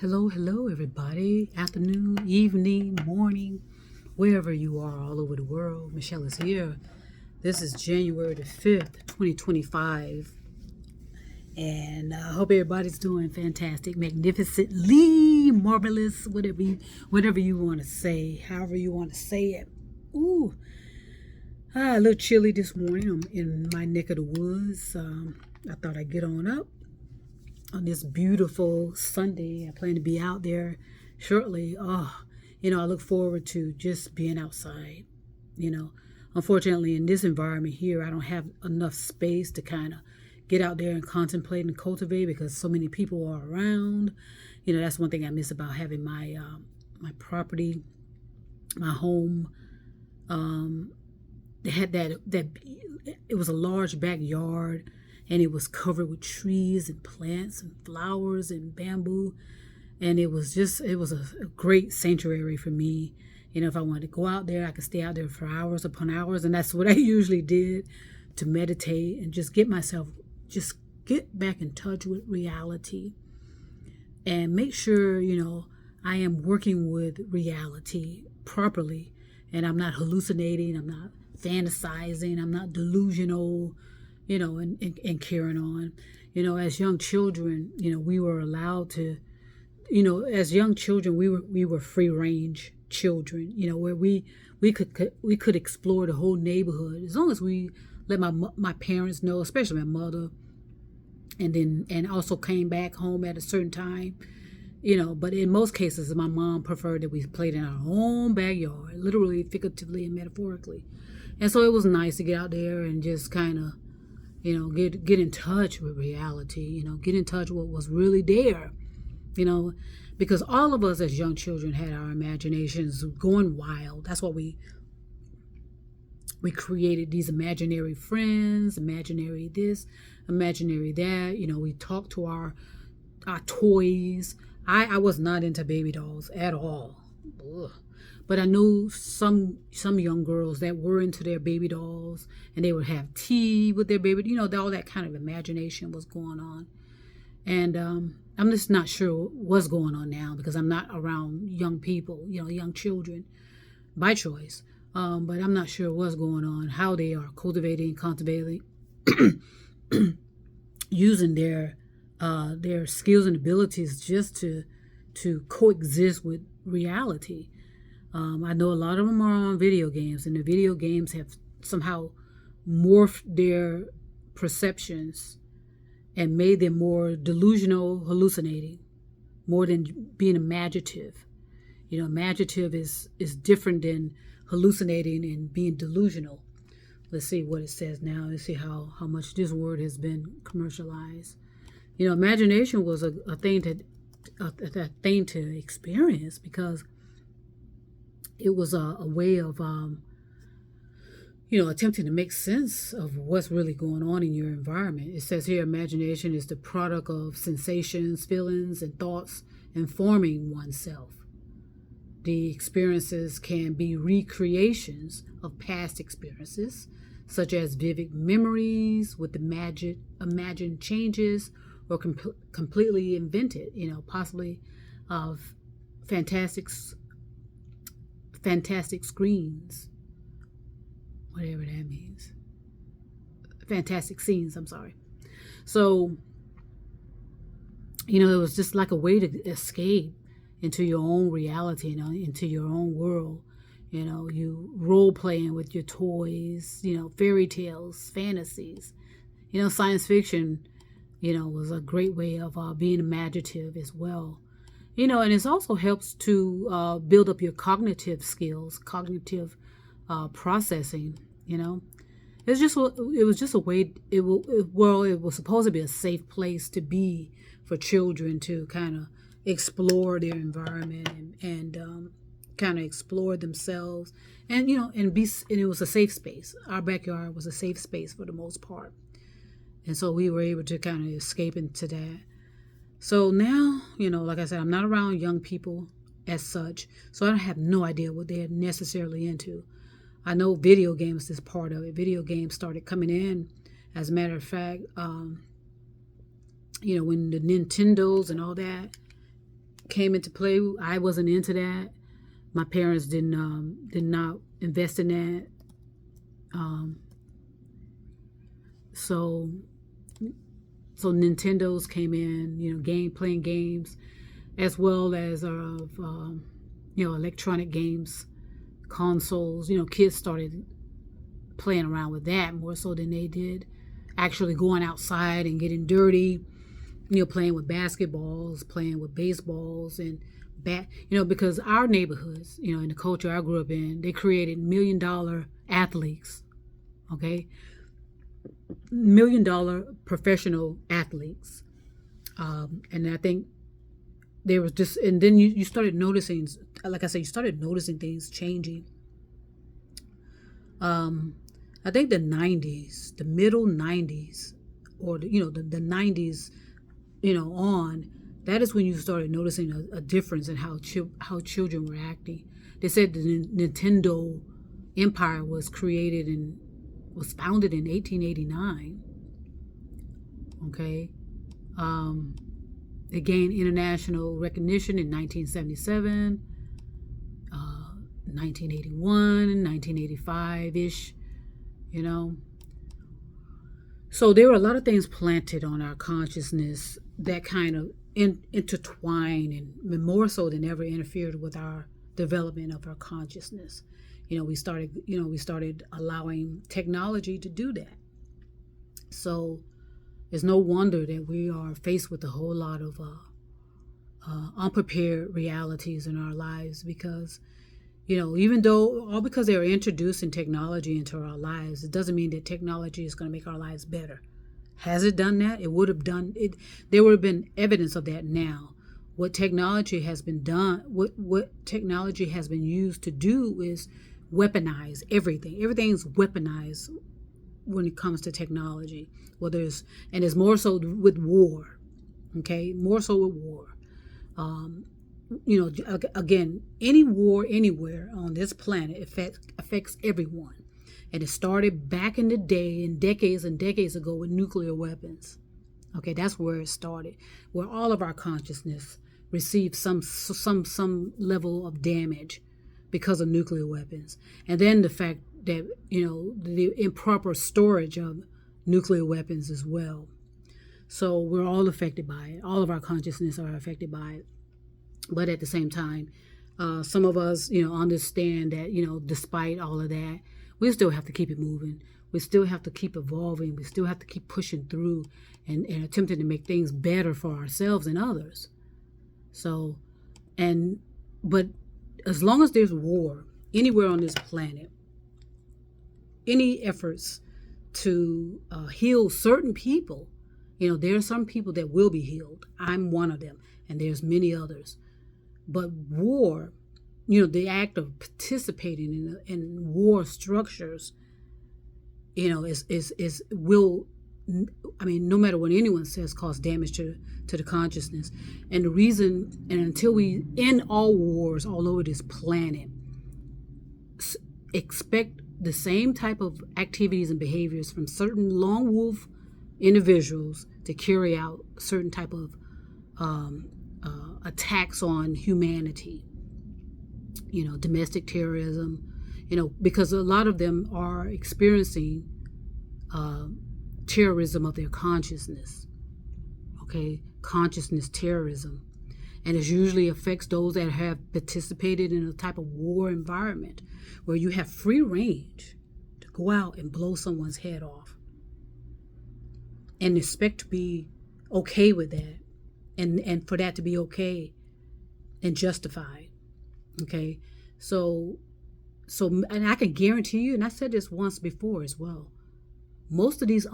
Hello, everybody. Afternoon, evening, morning, wherever you are all over the world. Michelle is here. This is January the 5th, 2025. And I hope everybody's doing fantastic, magnificently, marvelous, whatever you want to say, however you want to say it. Ooh, a little chilly this morning. I'm in my neck of the woods. I thought I'd get on up on this beautiful Sunday. I plan to be out there shortly. I look forward to just being outside. Unfortunately, in this environment here, I don't have enough space to kind of get out there and contemplate and cultivate because so many people are around. That's one thing I miss about having my property, my home. They had that it was a large backyard, and it was covered with trees and plants and flowers and bamboo. And it was a great sanctuary for me. If I wanted to go out there, I could stay out there for hours upon hours. And that's what I usually did, to meditate and just get back in touch with reality and make sure, I am working with reality properly, and I'm not hallucinating. I'm not fantasizing. I'm not delusional, and carrying on. As young children, we were allowed to, as young children, we were free range children, where we could explore the whole neighborhood as long as we let my parents know, especially my mother, and also came back home at a certain time, but in most cases, my mom preferred that we played in our own backyard, literally, figuratively, and metaphorically. And so it was nice to get out there and just kind of, get in touch with reality, get in touch with what was really there, because all of us as young children had our imaginations going wild. That's why we created these imaginary friends, imaginary this, imaginary that. We talked to our toys. I was not into baby dolls at all. Ugh. But I knew some young girls that were into their baby dolls, and they would have tea with their baby. All that kind of imagination was going on. And I'm just not sure what's going on now because I'm not around young people, young children by choice. But I'm not sure what's going on, how they are cultivating, contemplating, using their skills and abilities just to coexist with reality. I know a lot of them are on video games, and the video games have somehow morphed their perceptions and made them more delusional, hallucinating, more than being imaginative. Imaginative is different than hallucinating and being delusional. Let's see what it says now. Let's see how much this word has been commercialized. Imagination was a thing to experience because it was a way of, attempting to make sense of what's really going on in your environment. It says here, imagination is the product of sensations, feelings, and thoughts informing oneself. The experiences can be recreations of past experiences, such as vivid memories with imagined changes, or completely invented, possibly of fantastic screens, whatever that means. Fantastic scenes, I'm sorry. So, it was just like a way to escape into your own reality, into your own world. You role playing with your toys, fairy tales, fantasies. Science fiction, was a great way of being imaginative as well. And it also helps to build up your cognitive skills, cognitive processing. It was just a way. It was supposed to be a safe place to be for children to kind of explore their environment and kind of explore themselves, and and it was a safe space. Our backyard was a safe space for the most part, and so we were able to kind of escape into that. So now, like I said, I'm not around young people as such, so I have no idea what they're necessarily into. I know video games is part of it. Video games started coming in. As a matter of fact, when the Nintendos and all that came into play. I wasn't into that. My parents did not invest in that. So Nintendos came in, playing games, as well as electronic games, consoles. Kids started playing around with that more so than they did actually going outside and getting dirty, playing with basketballs, playing with baseballs and because our neighborhoods, in the culture I grew up in, they created $1 million athletes, okay? $1 million professional athletes. And I think there was just, and then you started noticing, like I said, you started noticing things changing. I think the 90s, the middle 90s, or the 90s, on, that is when you started noticing a difference in how children were acting. They said the Nintendo empire was founded in 1889. Okay. It gained international recognition in 1977, 1981, 1985-ish, So there were a lot of things planted on our consciousness that kind of intertwine and more so than ever interfered with our development of our consciousness. We started allowing technology to do that. So it's no wonder that we are faced with a whole lot of unprepared realities in our lives because, even though all because they are introducing technology into our lives, it doesn't mean that technology is going to make our lives better. Has it done that? It would have done it. There would have been evidence of that now. What technology has been done, what technology has been used to do is weaponize everything. Everything's weaponized when it comes to technology. And it's more so with war. Okay, more so with war. Again, any war anywhere on this planet affects everyone. And it started back in the day and decades ago with nuclear weapons. Okay, that's where it started, where all of our consciousness received some level of damage because of nuclear weapons. And then the fact that, the improper storage of nuclear weapons as well. So we're all affected by it. All of our consciousness are affected by it. But at the same time, some of us, understand that, despite all of that, we still have to keep it moving. We still have to keep evolving. We still have to keep pushing through and attempting to make things better for ourselves and others. So, but as long as there's war anywhere on this planet, any efforts to heal certain people, there are some people that will be healed. I'm one of them, and there's many others. But war, the act of participating in war structures, will, no matter what anyone says, cause damage to the consciousness. And the reason, and until we end all wars all over this planet, expect the same type of activities and behaviors from certain lone wolf individuals to carry out certain type of attacks on humanity, domestic terrorism, because a lot of them are experiencing terrorism of their consciousness, okay, consciousness terrorism. And it usually affects those that have participated in a type of war environment where you have free range to go out and blow someone's head off and expect to be okay with that. And for that to be okay and justified, okay? So, and I can guarantee you, and I said this once before as well, most of these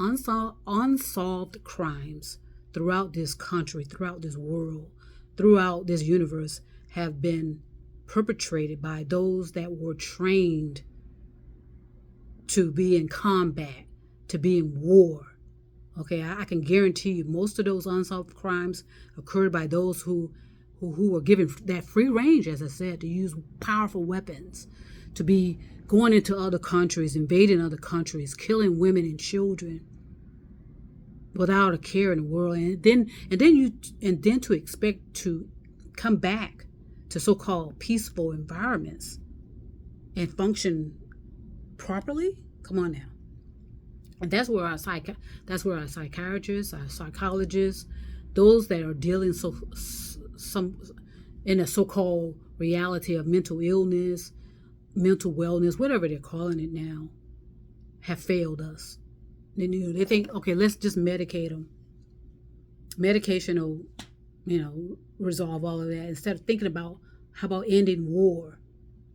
unsolved crimes throughout this country, throughout this world, throughout this universe have been perpetrated by those that were trained to be in combat, to be in war. Okay, I can guarantee you most of those unsolved crimes occurred by those who were given that free range, as I said, to use powerful weapons, to be going into other countries, invading other countries, killing women and children without a care in the world, and then to expect to come back to so-called peaceful environments and function properly? Come on now. And that's where our psychiatrists, our psychologists, those that are dealing some in a so-called reality of mental illness, mental wellness, whatever they're calling it now, have failed us. They think, okay, let's just medicate them. Medication will, resolve all of that. Instead of thinking about how about ending war.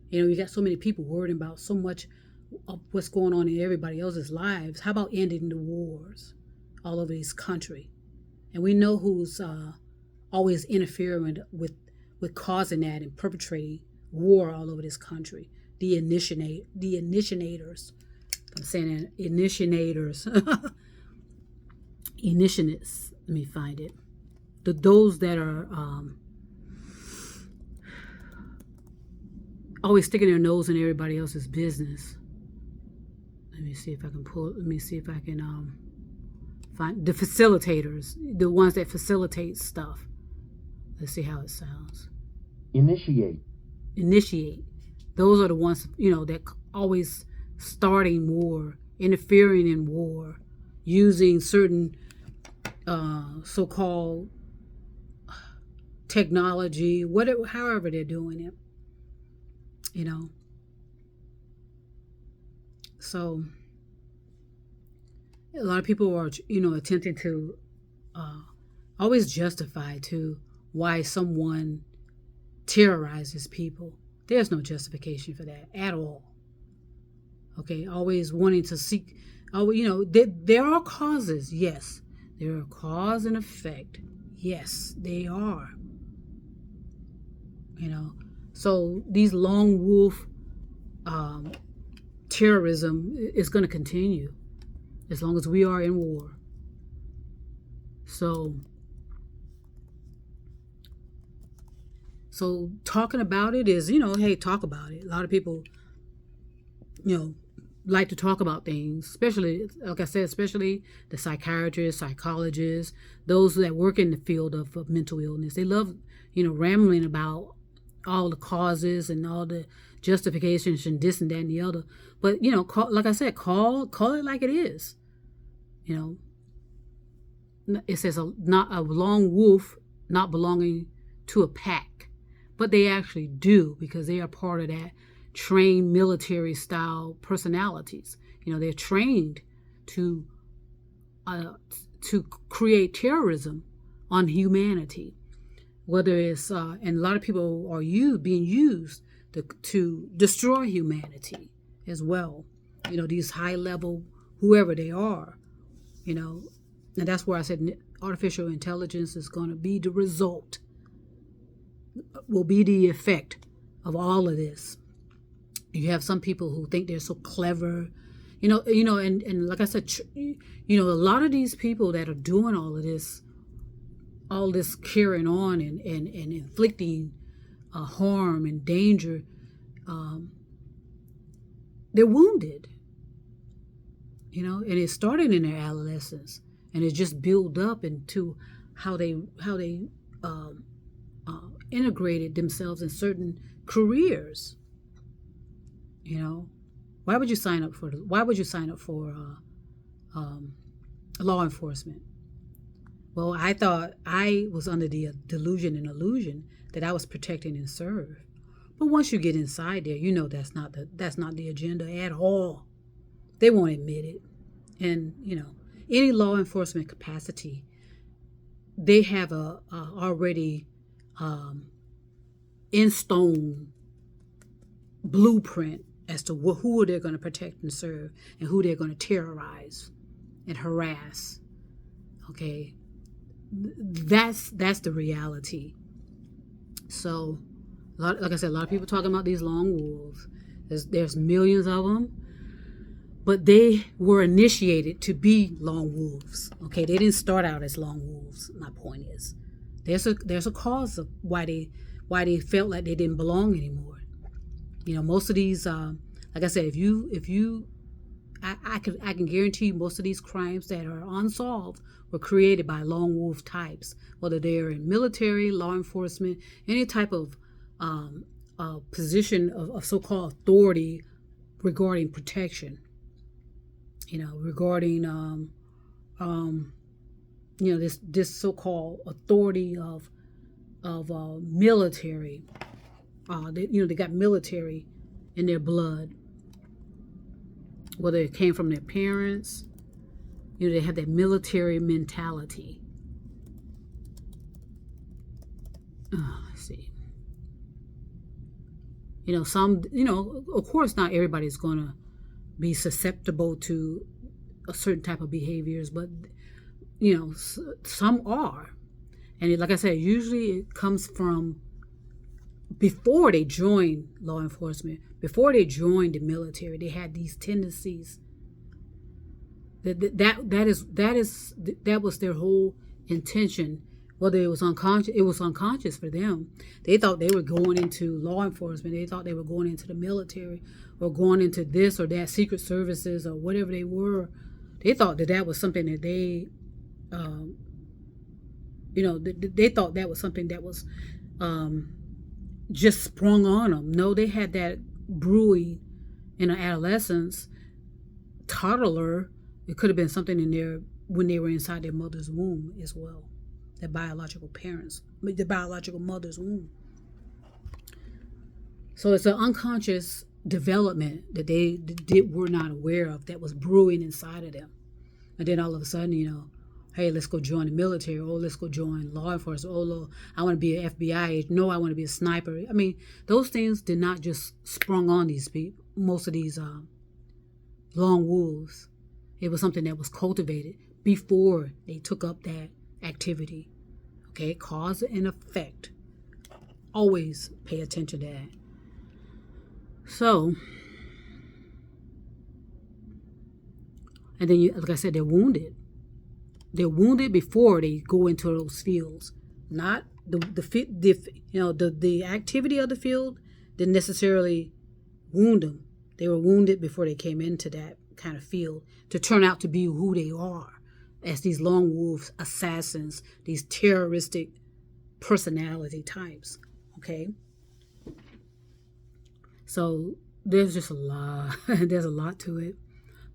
You got so many people worried about so much of what's going on in everybody else's lives. How about ending the wars all over this country? And we know who's always interfering with causing that and perpetrating war all over this country. The initiators. I'm saying initiators. Initiates. Let me find it. Those that are always sticking their nose in everybody else's business. Let me see if I can find the facilitators, the ones that facilitate stuff. Let's see how it sounds. Initiate. Those are the ones, that always starting war, interfering in war, using certain so-called technology, whatever, however they're doing it. So a lot of people are, attempting to always justify to why someone terrorizes people. There's no justification for that at all. Okay, always wanting to seek, there are causes, yes. There are cause and effect. Yes, they are. So these lone wolf terrorism is going to continue as long as we are in war. So talking about it is, hey, talk about it. A lot of people, like to talk about things, especially, like I said, especially the psychiatrists, psychologists, those that work in the field of mental illness. They love, rambling about all the causes and all the justifications and this and that and the other. But, like I said, call it like it is. It says not a lone wolf not belonging to a pack. But they actually do, because they are part of that trained military style personalities. They're trained to create terrorism on humanity. Whether it's and a lot of people are being used to destroy humanity as well. These high level, whoever they are. And that's where I said artificial intelligence is going to be the result. Will be the effect of all of this. You have some people who think they're so clever, and like I said, a lot of these people that are doing all this carrying on and inflicting harm and danger, they're wounded, and it started in their adolescence, and it just built up into how they integrated themselves in certain careers. Why would you sign up for law enforcement? Well, I thought I was under the delusion and illusion that I was protecting and serve. But once you get inside there, that's not the agenda at all. They won't admit it. And any law enforcement capacity, they have a already in stone blueprint as to who they're going to protect and serve and who they're going to terrorize and harass. Okay, that's the reality. So, like I said, a lot of people talking about these lone wolves. There's millions of them, but they were initiated to be lone wolves. Okay, they didn't start out as lone wolves. My point is, there's a cause of why they felt like they didn't belong anymore. Most of these, like I said, if you I can guarantee most of these crimes that are unsolved were created by lone wolf types, whether they're in military, law enforcement, any type of position of so-called authority regarding protection. Regarding this so-called authority of military. They got military in their blood, whether it came from their parents. They have that military mentality. Let's see. Some, of course, not everybody's going to be susceptible to a certain type of behaviors, but, some are. And like I said, usually it comes from before they joined law enforcement, before they joined the military, they had these tendencies. That was their whole intention. Whether it was unconscious for them. They thought they were going into law enforcement. They thought they were going into the military or going into this or that, secret services or whatever they were. They thought that was something that they, they thought that was something that was just sprung on them. No, they had that brewing in adolescence, toddler. It could have been something in there when they were inside their mother's womb as well. Their biological parents, the biological mother's womb. So it's an unconscious development that they were not aware of that was brewing inside of them. And then all of a sudden, hey, let's go join the military. Oh, let's go join law enforcement. Oh, I want to be an FBI agent. No, I want to be a sniper. I mean, those things did not just sprung on these people, most of these lone wolves. It was something that was cultivated before they took up that activity. Okay, cause and effect. Always pay attention to that. So, and then, like I said, they're wounded. They're wounded before they go into those fields. Not the activity of the field didn't necessarily wound them. They were wounded before they came into that kind of field to turn out to be who they are as these lone wolf assassins, these terroristic personality types. Okay, so there's just a lot. There's a lot to it.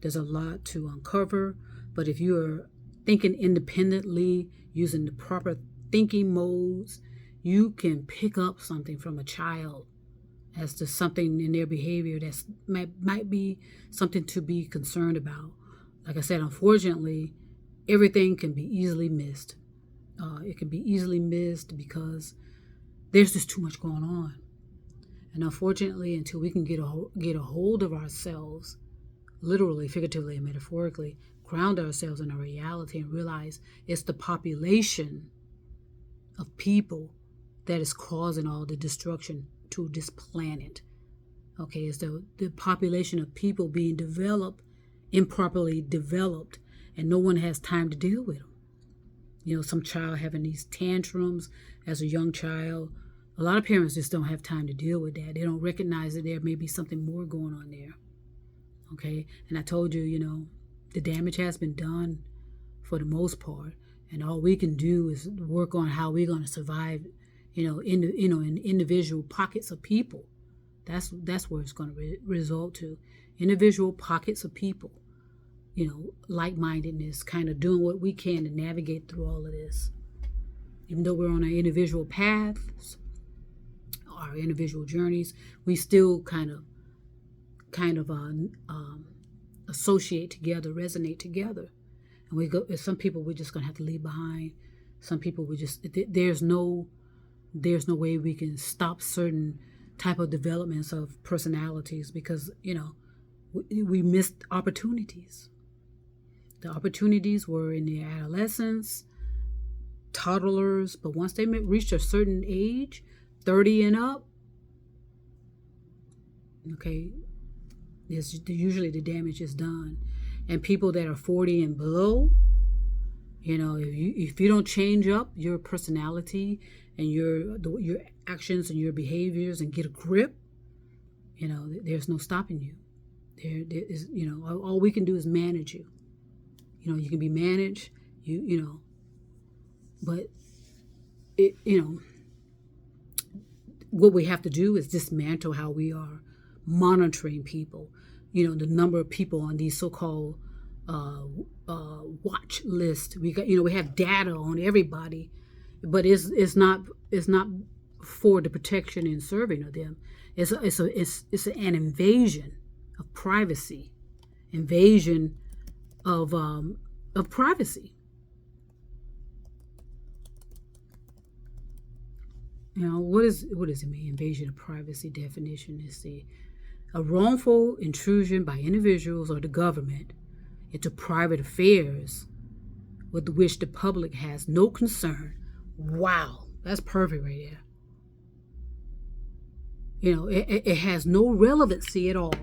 There's a lot to uncover. But if you are thinking independently, using the proper thinking modes, you can pick up something from a child as to something in their behavior that might be something to be concerned about. Like I said, unfortunately, everything can be easily missed. It can be easily missed because there's just too much going on. And unfortunately, until we can get a hold of ourselves, literally, figuratively, and metaphorically, ground ourselves in our reality and realize it's the population of people that is causing all the destruction to this planet. Okay, it's the population of people being developed, improperly developed, and no one has time to deal with them. Some child having these tantrums as a young child. A lot of parents just don't have time to deal with that. They don't recognize that there may be something more going on there. Okay, and I told you, the damage has been done for the most part, and all we can do is work on how we're going to survive, in individual pockets of people. That's where it's going to result to individual pockets of people. Like-mindedness, kind of doing what we can to navigate through all of this. Even though we're on our individual paths, our individual journeys, we still kind of associate together, resonate together. And we go. Some people we're just gonna have to leave behind. Some people there's no way we can stop certain type of developments of personalities because we missed opportunities. The opportunities were in the adolescence, toddlers, but once they reached a certain age, 30 and up, okay, usually the damage is done. And people that are 40 and below, if you don't change up your personality and your actions and your behaviors and get a grip, there's no stopping you. There is, all we can do is manage you. You can be managed, but what we have to do is dismantle how we are monitoring people. The number of people on these so-called watch list. We have data on everybody, but it's not for the protection and serving of them. It's an invasion of privacy, invasion of privacy. What does it mean? Invasion of privacy definition is a wrongful intrusion by individuals or the government into private affairs with which the public has no concern. Wow, that's perfect right there. It has no relevancy at all.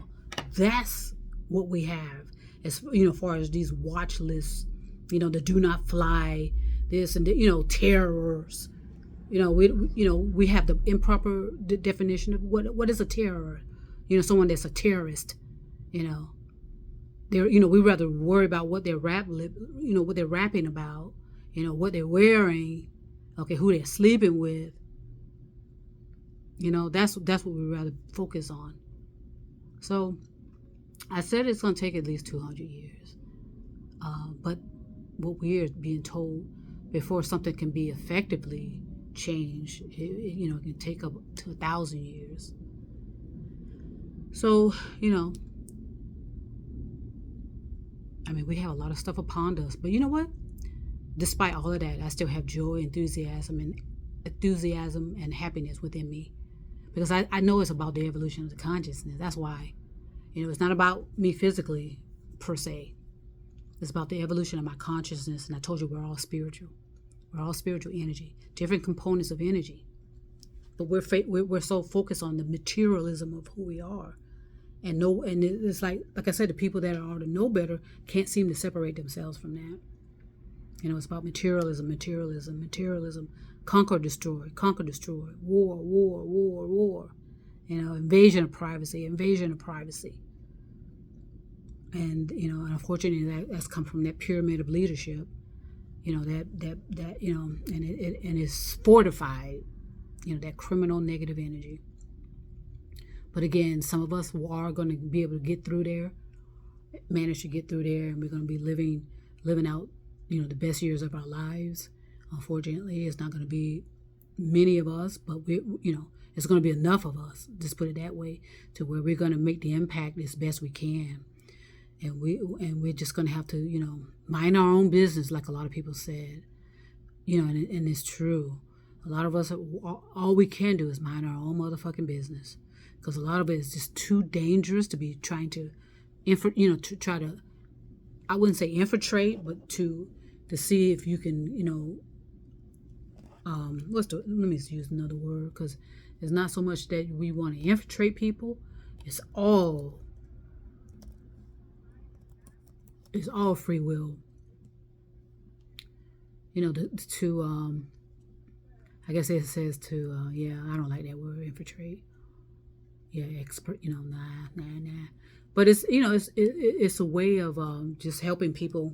That's what we have as far as these watch lists, the do not fly, this and terrors. We have the improper definition of what is a terror. Someone that's a terrorist. We rather worry about what they're what they're rapping about, what they're wearing, okay, who they're sleeping with. That's what we rather focus on. So I said it's going to take at least 200 years. But what we're being told, before something can be effectively changed, it can take up to 1,000 years. So, we have a lot of stuff upon us. But you know what? Despite all of that, I still have joy, enthusiasm and happiness within me. Because I know it's about the evolution of the consciousness. That's why. It's not about me physically, per se. It's about the evolution of my consciousness. And I told you we're all spiritual. We're all spiritual energy. Different components of energy. But we're so focused on the materialism of who we are. And it's like I said, the people that are to know better can't seem to separate themselves from that. It's about materialism. Conquer, destroy. War. Invasion of privacy. And unfortunately, that's come from that pyramid of leadership. And it's fortified. That criminal negative energy. But again, some of us are going to be able to get through there, manage to get through there, and we're going to be living out, the best years of our lives. Unfortunately, it's not going to be many of us, but it's going to be enough of us, just put it that way, to where we're going to make the impact as best we can. And we're just going to have to, mind our own business, like a lot of people said, and it's true. A lot of us, all we can do is mind our own motherfucking business. Because a lot of it is just too dangerous to be trying to, to try to, I wouldn't say infiltrate, but to see if you can, let me use another word, because it's not so much that we want to infiltrate people. It's all free will. I guess it says to, I don't like that word, infiltrate. Yeah, expert, nah. But it's, it's a way of just helping people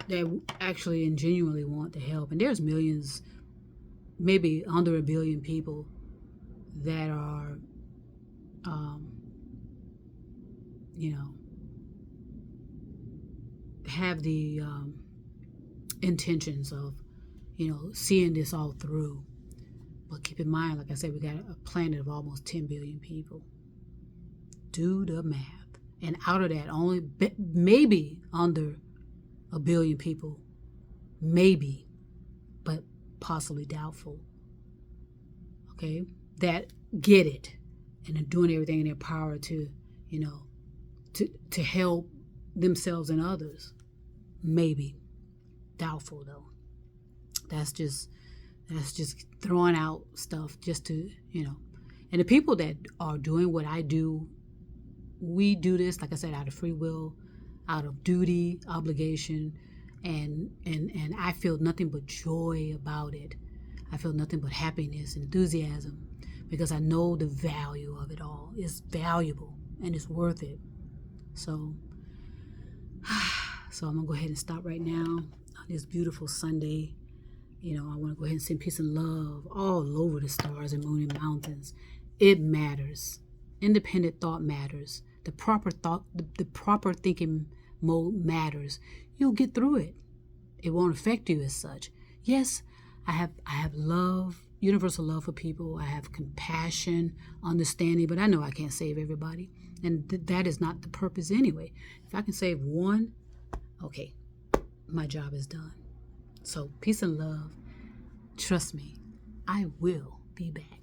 that actually and genuinely want to help. And there's millions, maybe under 1 billion people that are, have the intentions of, seeing this all through. But keep in mind, like I said, we got a planet of almost 10 billion people. Do the math. And out of that, only maybe under 1 billion people, maybe, but possibly doubtful, okay, that get it and are doing everything in their power to, to help themselves and others. Maybe. Doubtful, though. That's just throwing out stuff just to, and the people that are doing what I do, we do this, like I said, out of free will, out of duty, obligation, and I feel nothing but joy about it. I feel nothing but happiness, enthusiasm, because I know the value of it all. It's valuable and it's worth it. So I'm going to go ahead and stop right now on this beautiful Sunday. I want to go ahead and send peace and love all over the stars and moon and mountains. It matters. Independent thought matters. The proper thought, the proper thinking mode matters. You'll get through it. It won't affect you as such. Yes, I have love, universal love for people. I have compassion, understanding, but I know I can't save everybody. And that is not the purpose anyway. If I can save one, okay, my job is done. So peace and love. Trust me, I will be back.